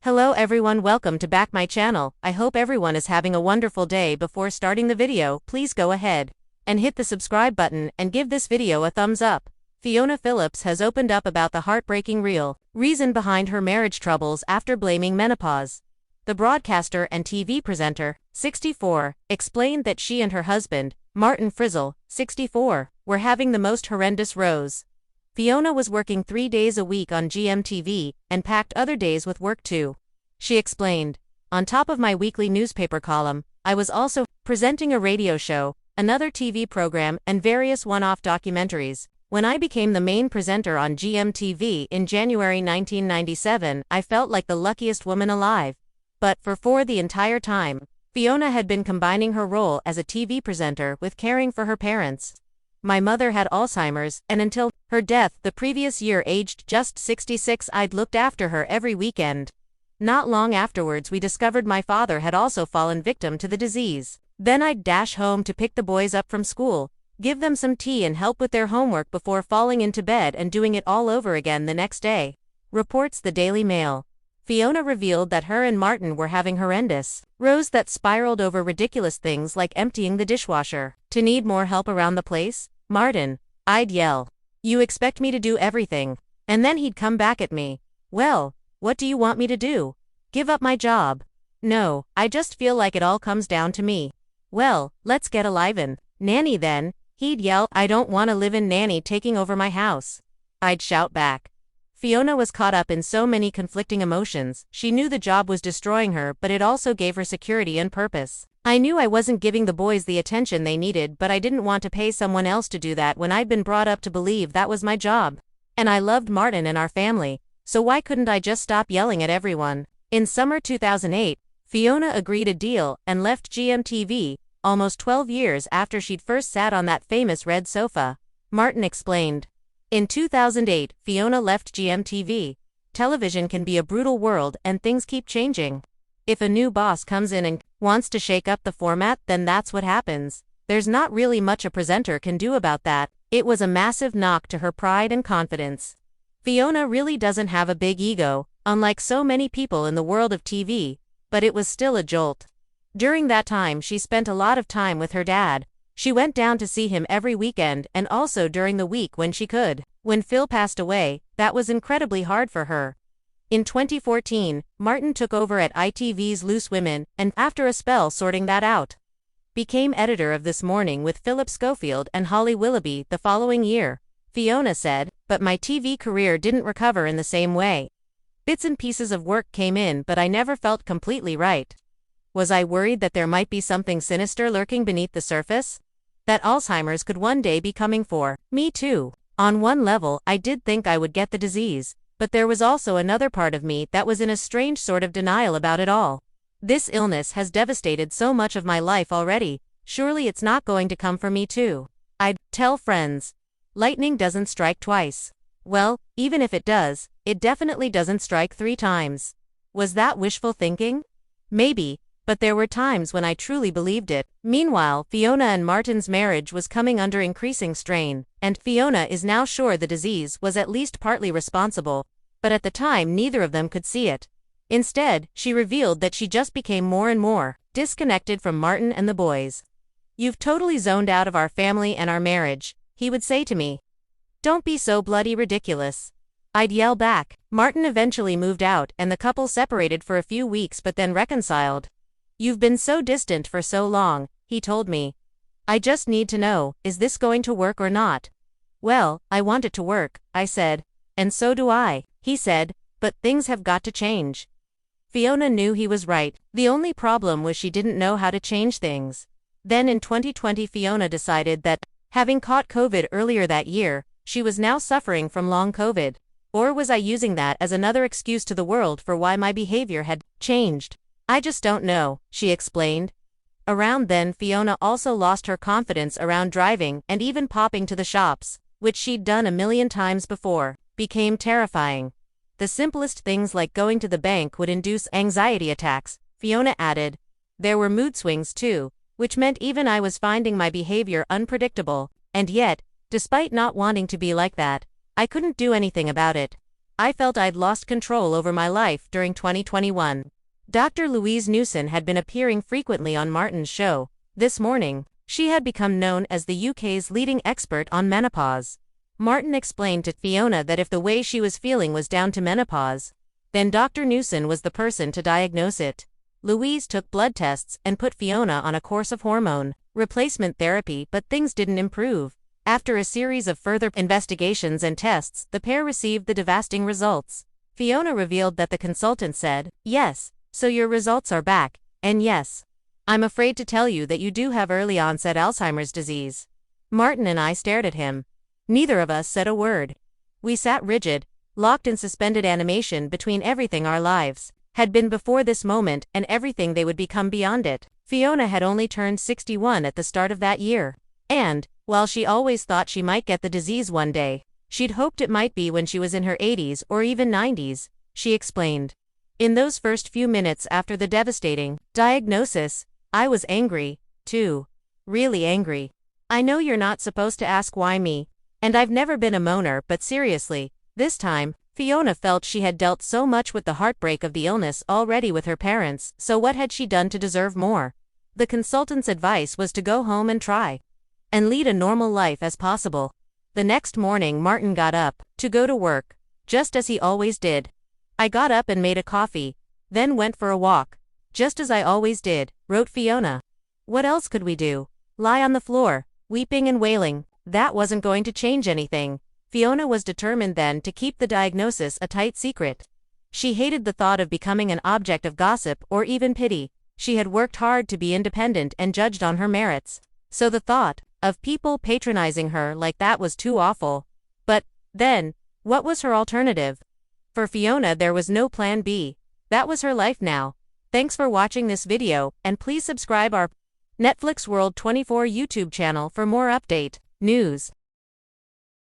Hello everyone, welcome to back my channel. I hope everyone is having a wonderful day. Before starting the video, please go ahead and hit the subscribe button and give this video a thumbs up. Fiona Phillips has opened up about the heartbreaking real reason behind her marriage troubles after blaming menopause. The broadcaster and TV presenter, 64, explained that she and her husband, Martin Frizzle, 64, were having the most horrendous rows. Fiona was working 3 days a week on GMTV and packed other days with work too. She explained, "On top of my weekly newspaper column, I was also presenting a radio show, another TV program, and various one-off documentaries. When I became the main presenter on GMTV in January 1997, I felt like the luckiest woman alive." But for the entire time, Fiona had been combining her role as a TV presenter with caring for her parents. "My mother had Alzheimer's, and until her death the previous year, aged just 66, I'd looked after her every weekend. Not long afterwards we discovered my father had also fallen victim to the disease. Then I'd dash home to pick the boys up from school, give them some tea and help with their homework before falling into bed and doing it all over again the next day," reports the Daily Mail. Fiona revealed that her and Martin were having horrendous rows that spiraled over ridiculous things like emptying the dishwasher. "To need more help around the place, Martin, I'd yell, 'You expect me to do everything?' And then he'd come back at me, 'Well, what do you want me to do? Give up my job?' 'No, I just feel like it all comes down to me.' 'Well, let's get alive-in. Nanny then,' he'd yell. 'I don't want a live-in nanny taking over my house.' I'd shout back." Fiona was caught up in so many conflicting emotions. She knew the job was destroying her, but it also gave her security and purpose. "I knew I wasn't giving the boys the attention they needed, but I didn't want to pay someone else to do that when I'd been brought up to believe that was my job. And I loved Martin and our family, so why couldn't I just stop yelling at everyone?" In summer 2008, Fiona agreed a deal and left GMTV, almost 12 years after she'd first sat on that famous red sofa. Martin explained. In 2008, Fiona left GMTV. "Television can be a brutal world and things keep changing. If a new boss comes in and wants to shake up the format, then that's what happens. There's not really much a presenter can do about that." It was a massive knock to her pride and confidence. Fiona really doesn't have a big ego, unlike so many people in the world of TV, but it was still a jolt. During that time she spent a lot of time with her dad. She went down to see him every weekend and also during the week when she could. When Phil passed away, that was incredibly hard for her. In 2014, Martin took over at ITV's Loose Women, and after a spell sorting that out, became editor of This Morning with Phillips Schofield and Holly Willoughby the following year. Fiona said, "But my TV career didn't recover in the same way. Bits and pieces of work came in, but I never felt completely right. Was I worried that there might be something sinister lurking beneath the surface? That Alzheimer's could one day be coming for me too. On one level, I did think I would get the disease, but there was also another part of me that was in a strange sort of denial about it all. This illness has devastated so much of my life already, surely it's not going to come for me too." I'd tell friends, "Lightning doesn't strike twice." Well, even if it does, it definitely doesn't strike 3 times. Was that wishful thinking? Maybe, but there were times when I truly believed it. Meanwhile, Fiona and Martin's marriage was coming under increasing strain, and Fiona is now sure the disease was at least partly responsible, but at the time neither of them could see it. Instead, she revealed that she just became more and more disconnected from Martin and the boys. "You've totally zoned out of our family and our marriage," he would say to me. "Don't be so bloody ridiculous." I'd yell back. Martin eventually moved out and the couple separated for a few weeks but then reconciled. "You've been so distant for so long," he told me. "I just need to know, is this going to work or not?" "Well, I want it to work," I said. "And so do I," he said, "but things have got to change." Fiona knew he was right. The only problem was she didn't know how to change things. Then in 2020 Fiona decided that, having caught COVID earlier that year, she was now suffering from long COVID. Or was I using that as another excuse to the world for why my behavior had changed? "I just don't know," she explained. Around then Fiona also lost her confidence around driving and even popping to the shops, which she'd done a million times before, became terrifying. The simplest things like going to the bank would induce anxiety attacks, Fiona added. There were mood swings too, which meant even I was finding my behavior unpredictable, and yet, despite not wanting to be like that, I couldn't do anything about it. I felt I'd lost control over my life during 2021. Dr. Louise Newson had been appearing frequently on Martin's show. This morning, she had become known as the UK's leading expert on menopause. Martin explained to Fiona that if the way she was feeling was down to menopause, then Dr. Newson was the person to diagnose it. Louise took blood tests and put Fiona on a course of hormone replacement therapy, but things didn't improve. After a series of further investigations and tests, the pair received the devastating results. Fiona revealed that the consultant said, "Yes, so your results are back, and yes, I'm afraid to tell you that you do have early onset Alzheimer's disease." Martin and I stared at him. Neither of us said a word. We sat rigid, locked in suspended animation between everything our lives had been before this moment and everything they would become beyond it. Fiona had only turned 61 at the start of that year. And, while she always thought she might get the disease one day, she'd hoped it might be when she was in her 80s or even 90s, she explained. In those first few minutes after the devastating diagnosis, I was angry, too. Really angry. I know you're not supposed to ask why me, and I've never been a moaner, but seriously, this time, Fiona felt she had dealt so much with the heartbreak of the illness already with her parents, so what had she done to deserve more? The consultant's advice was to go home and try and lead a normal life as possible. The next morning Martin got up to go to work, just as he always did. I got up and made a coffee, then went for a walk, just as I always did, wrote Fiona. What else could we do? Lie on the floor, weeping and wailing? That wasn't going to change anything. Fiona was determined then to keep the diagnosis a tight secret. She hated the thought of becoming an object of gossip or even pity. She had worked hard to be independent and judged on her merits, so the thought of people patronizing her like that was too awful. But, then, what was her alternative? For Fiona there was no plan B. That was her life now. Thanks for watching this video, and please subscribe our Netflix World 24 YouTube channel for more update news.